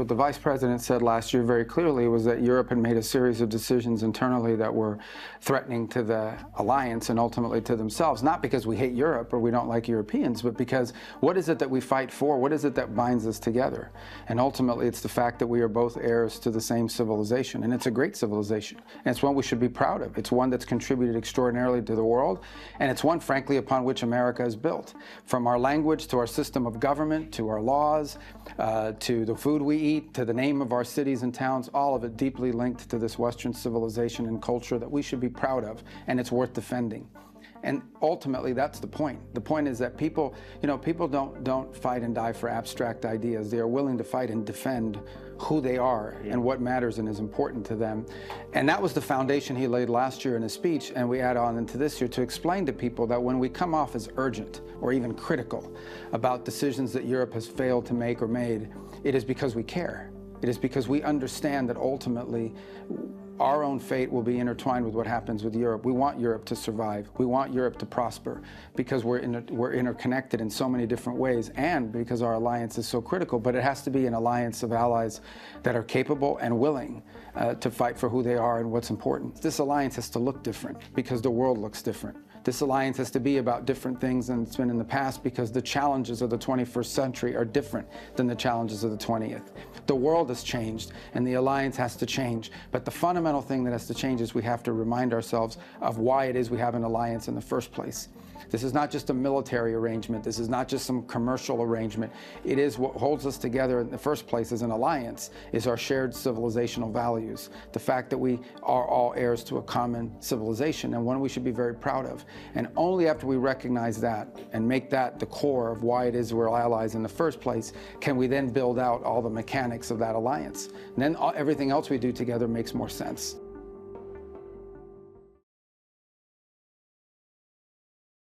what the Vice President said last year very clearly was that Europe had made a series of decisions internally that were threatening to the alliance and ultimately to themselves, not because we hate Europe or we don't like Europeans, but because what is it that we fight for? What is it that binds us together? And ultimately, it's the fact that we are both heirs to the same civilization, and it's a great civilization, and it's one we should be proud of. It's one that's contributed extraordinarily to the world, and it's one, frankly, upon which America is built. From our language to our system of government, to our laws, to the food we eat, to the name of our cities and towns, all of it deeply linked to this Western civilization and culture that we should be proud of, and it's worth defending. And ultimately, that's the point. The point is that people, people don't fight and die for abstract ideas. They are willing to fight and defend who they are and what matters and is important to them. And that was the foundation he laid last year in his speech, and we add on into this year to explain to people that when we come off as urgent or even critical about decisions that Europe has failed to make or made, it is because we care. It is because we understand that ultimately our own fate will be intertwined with what happens with Europe. We want Europe to survive. We want Europe to prosper because we're interconnected in so many different ways, and because our alliance is so critical. But it has to be an alliance of allies that are capable and willing to fight for who they are and what's important. This alliance has to look different because the world looks different. This alliance has to be about different things than it's been in the past because the challenges of the 21st century are different than the challenges of the 20th. The world has changed and the alliance has to change, but the fundamental thing that has to change is we have to remind ourselves of why it is we have an alliance in the first place. This is not just a military arrangement. This is not just some commercial arrangement. It is what holds us together in the first place as an alliance is our shared civilizational values. The fact that we are all heirs to a common civilization and one we should be very proud of. And only after we recognize that and make that the core of why it is we're allies in the first place can we then build out all the mechanics of that alliance. And then everything else we do together makes more sense.